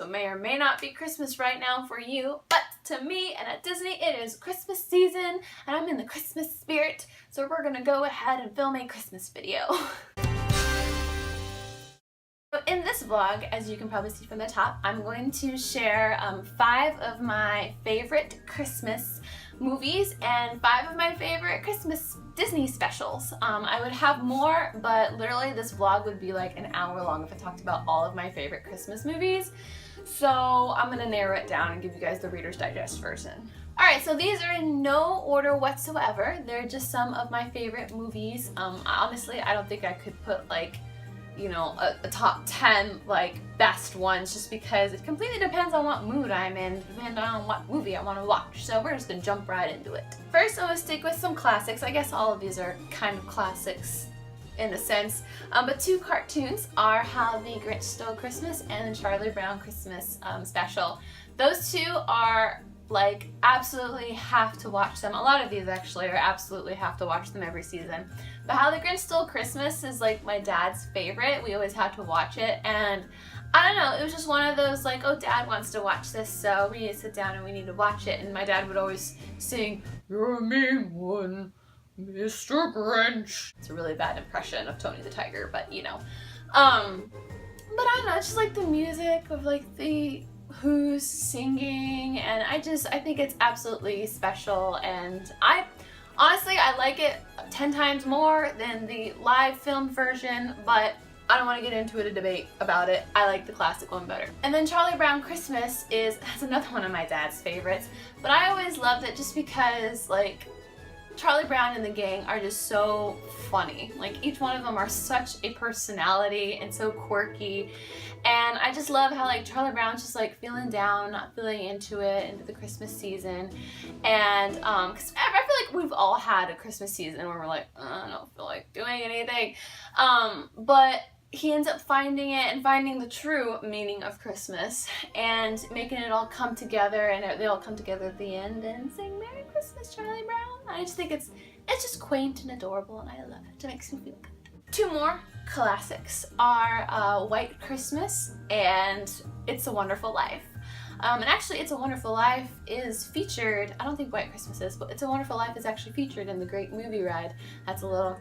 it may or may not be Christmas right now for you, but to me and at Disney it is Christmas season and I'm in the Christmas spirit, so we're gonna go ahead and film a Christmas video. In this vlog, as you can probably see from the top, I'm going to share 5 of my favorite Christmas movies and 5 of my favorite Christmas Disney specials. I would have more, but literally this vlog would be like an hour long if I talked about all of my favorite Christmas movies. So I'm gonna narrow it down and give you guys the Reader's Digest version. Alright, so these are in no order whatsoever. They're just some of my favorite movies. Honestly, I don't think I could put like, you know, a top 10 like best ones, just because it completely depends on what mood I'm in, depending on what movie I want to watch. So we're just gonna jump right into it. First, I'm gonna stick with some classics. I guess all of these are kind of classics in a sense, but 2 cartoons are How the Grinch Stole Christmas and the Charlie Brown Christmas special. Those 2 are like absolutely have to watch them. A lot of these actually are absolutely have to watch them every season. But How the Grinch Stole Christmas is like my dad's favorite. We always had to watch it, and I don't know, it was just one of those like, oh, dad wants to watch this, so we need to sit down and we need to watch it. And my dad would always sing, "You're a mean one, Mr. Grinch." It's a really bad impression of Tony the Tiger, but you know. But I don't know, it's just like the music of like the Who's singing, and I think it's absolutely special, and honestly I like it 10 times more than the live film version, but I don't want to get into a debate about it. I like the classic one better. And then Charlie Brown Christmas that's another one of my dad's favorites, but I always loved it just because like Charlie Brown and the gang are just so funny. Like each one of them are such a personality and so quirky, and I just love how like Charlie Brown's just like feeling down, not feeling into the Christmas season, and because I feel like we've all had a Christmas season where we're like, I don't feel like doing anything, but he ends up finding it and finding the true meaning of Christmas and making it all come together, and they all come together at the end and sing Merry Christmas, Charlie Brown. I just think it's just quaint and adorable, and I love it. It makes me feel good. 2 more classics are White Christmas and It's a Wonderful Life. And actually, It's a Wonderful Life is featured, I don't think White Christmas is, but It's a Wonderful Life is actually featured in the Great Movie Ride. That's a little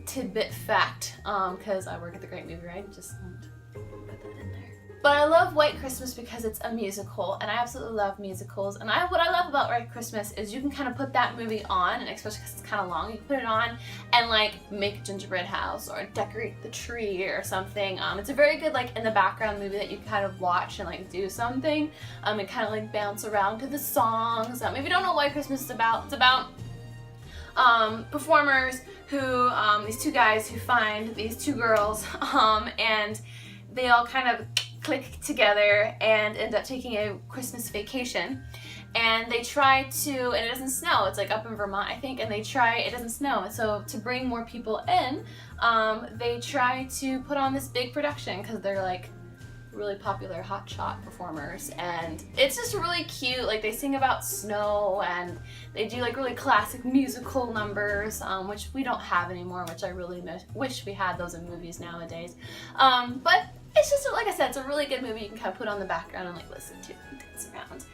tidbit fact, because I work at the Great Movie Ride, just want to put that in there. But I love White Christmas because it's a musical, and I absolutely love musicals. And what I love about White Christmas is you can kind of put that movie on, and especially because it's kind of long, you can put it on and like make a gingerbread house or decorate the tree or something. It's a very good like in the background movie that you kind of watch and like do something, and kind of like bounce around to the songs. If you don't know what White Christmas is about, it's about performers who, these 2 guys who find these 2 girls, and they all kind of click together and end up taking a Christmas vacation. And they try to, and it doesn't snow, it's like up in Vermont I think, and it doesn't snow, and so to bring more people in, they try to put on this big production because they're like really popular hotshot performers, and it's just really cute. Like they sing about snow and they do like really classic musical numbers, which we don't have anymore, which I really wish we had those in movies nowadays. But it's just, like I said, it's a really good movie you can kind of put on the background and like listen to and dance around.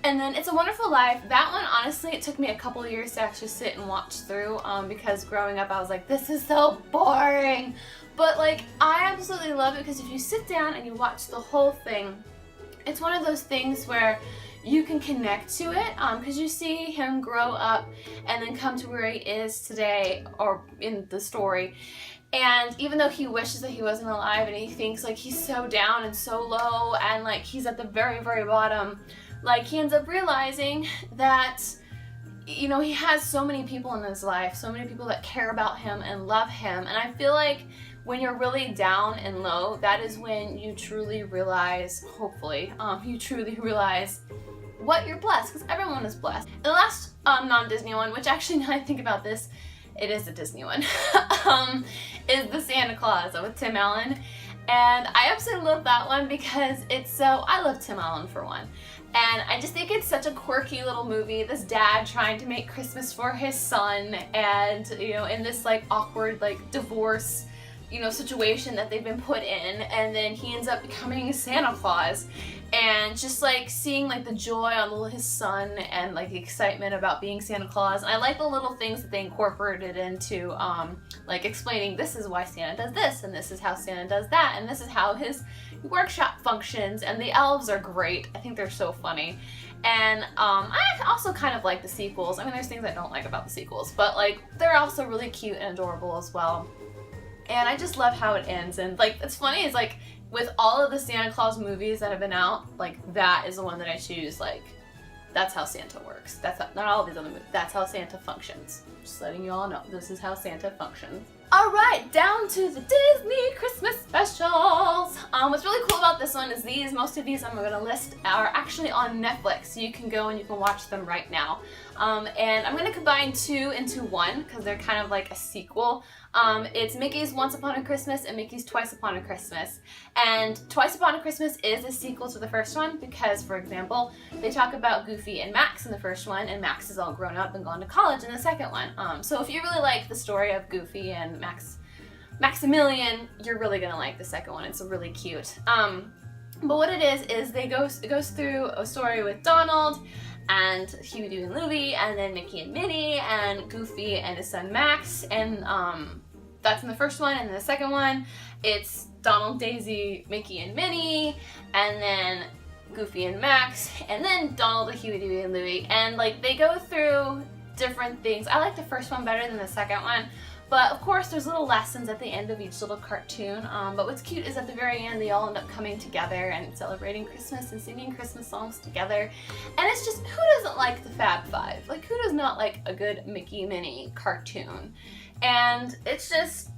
And then It's a Wonderful Life, that one honestly it took me a couple of years to actually sit and watch through, because growing up I was like, this is so boring. But like I absolutely love it because if you sit down and you watch the whole thing, it's one of those things where you can connect to it, because you see him grow up and then come to where he is today, or in the story. And even though he wishes that he wasn't alive and he thinks like he's so down and so low and like he's at the very, very bottom, like he ends up realizing that, you know, he has so many people in his life, so many people that care about him and love him. And I feel like when you're really down and low, that is when you truly realize, hopefully, you truly realize what you're blessed, because everyone is blessed. And the last non-Disney one, which actually now I think about this, it is a Disney one, is The Santa Claus with Tim Allen. And I absolutely love that one because I love Tim Allen for one. And I just think it's such a quirky little movie. This dad trying to make Christmas for his son, and you know, in this like awkward like divorce situation that they've been put in, and then he ends up becoming Santa Claus, and just like seeing like the joy on his son and like the excitement about being Santa Claus. And I like the little things that they incorporated into like explaining this is why Santa does this, and this is how Santa does that, and this is how his workshop functions. And the elves are great. I think they're so funny. And I also kind of like the sequels. I mean, there's things I don't like about the sequels, but like they're also really cute and adorable as well. And I just love how it ends. And like, it's funny, it's like with all of the Santa Claus movies that have been out, like that is the one that I choose. Like, that's how Santa works. That's how, not all of these other movies. That's how Santa functions. Just letting you all know, this is how Santa functions. Alright, down to the Disney Christmas specials. What's really cool about this one is most of these I'm going to list are actually on Netflix, so you can go and you can watch them right now. And I'm going to combine two into one because they're kind of like a sequel. It's Mickey's Once Upon a Christmas and Mickey's Twice Upon a Christmas. And Twice Upon a Christmas is a sequel to the first one because, for example, they talk about Goofy and Max in the first one, and Max is all grown up and gone to college in the second one. So if you really like the story of Goofy and Maximilian, you're really gonna like the second one. It's really cute. But what it is it goes through a story with Donald and Huey, Dewey, and Louie, and then Mickey and Minnie, and Goofy and his son Max, and that's in the first one. And in the second one, it's Donald, Daisy, Mickey, and Minnie, and then Goofy and Max, and then Donald, Huey, Dewey, and Louie. And like they go through different things. I like the first one better than the second one. But of course, there's little lessons at the end of each little cartoon. But what's cute is at the very end, they all end up coming together and celebrating Christmas and singing Christmas songs together. And it's just, who doesn't like the Fab Five? Like, who does not like a good Mickey Minnie cartoon? And it's just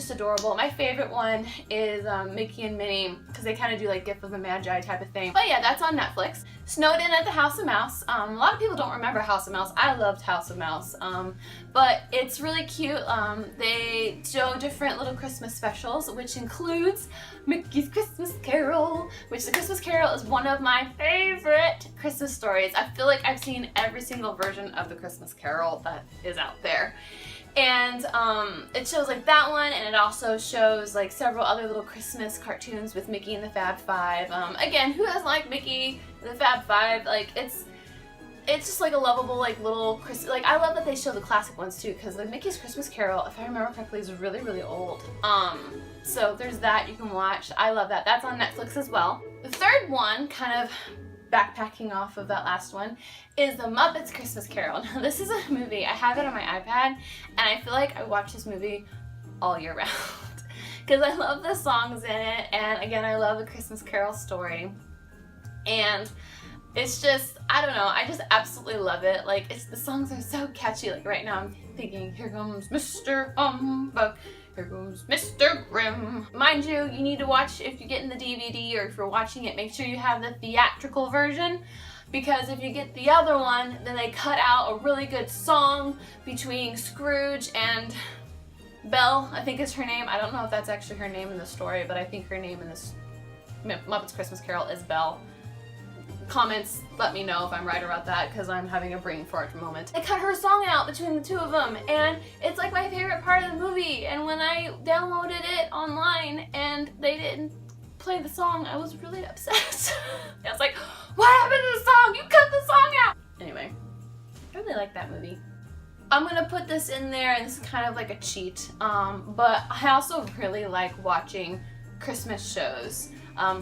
adorable. My favorite one is Mickey and Minnie, because they kind of do like Gift of the Magi type of thing. But yeah, that's on Netflix. Snowed In at the House of Mouse. A lot of people don't remember House of Mouse. I loved House of Mouse. But it's really cute. They show different little Christmas specials, which includes Mickey's Christmas Carol, which the Christmas Carol is one of my favorite Christmas stories. I feel like I've seen every single version of the Christmas Carol that is out there. And it shows like that one, and it also shows like several other little Christmas cartoons with Mickey and the Fab Five. Again, who doesn't like Mickey and the Fab Five? Like it's just like a lovable like little Christmas. Like I love that they show the classic ones too, because like Mickey's Christmas Carol, if I remember correctly, is really, really old. So there's that you can watch. I love that. That's on Netflix as well. The third one, kind of backpacking off of that last one, is The Muppets Christmas Carol. Now this is a movie, I have it on my iPad, and I feel like I watch this movie all year round because I love the songs in it, and again, I love the Christmas Carol story, and it's just, I don't know, I just absolutely love it. Like, the songs are so catchy. Like right now I'm thinking, here comes Mr. Humbug, here goes Mr. Grimm. Mind you, you need to watch, if you're getting the DVD or if you're watching it, make sure you have the theatrical version, because if you get the other one, then they cut out a really good song between Scrooge and Belle, I think is her name. I don't know if that's actually her name in the story, but I think her name in this Muppets Christmas Carol is Belle. Comments, let me know if I'm right about that, because I'm having a brain fart moment. They cut her song out between the two of them, and it's like my favorite part of the movie. And when I downloaded it online and they didn't play the song, I was really upset. I was like, what happened to the song? You cut the song out! Anyway, I really like that movie. I'm gonna put this in there, and this is kind of like a cheat, but I also really like watching Christmas shows.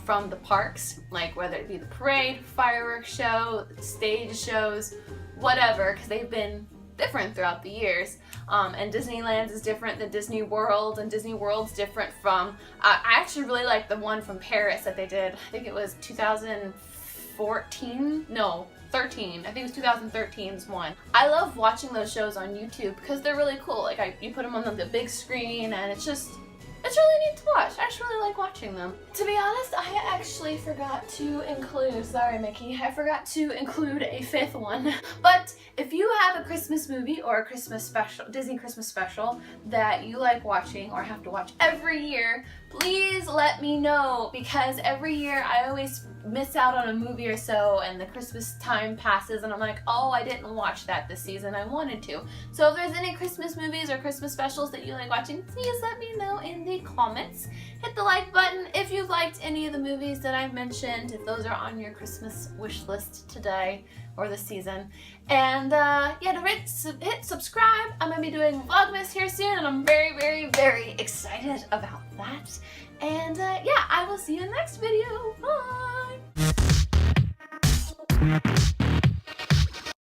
From the parks, like whether it be the parade, fireworks show, stage shows, whatever, because they've been different throughout the years. And Disneyland is different than Disney World, and Disney World's different from, I actually really like the one from Paris that they did. I think it was 2014? No, 13. I think it was 2013's one. I love watching those shows on YouTube because they're really cool. Like you put them on the big screen, and it's really neat to watch. I just really like watching them. To be honest, I actually forgot to include, sorry Mickey, I forgot to include a fifth one. But if you have a Christmas movie or a Christmas special, Disney Christmas special that you like watching or have to watch every year, please let me know, because every year I always miss out on a movie or so, and the Christmas time passes and I'm like, oh, I didn't watch that this season, I wanted to. So if there's any Christmas movies or Christmas specials that you like watching, please let me know in the comments. Hit the like button if you liked any of the movies that I mentioned, if those are on your Christmas wish list today or this season. And yeah, don't forget to hit subscribe. I'm going to be doing Vlogmas here soon, and I'm very, very, very excited about that. And yeah, I will see you in the next video. Bye!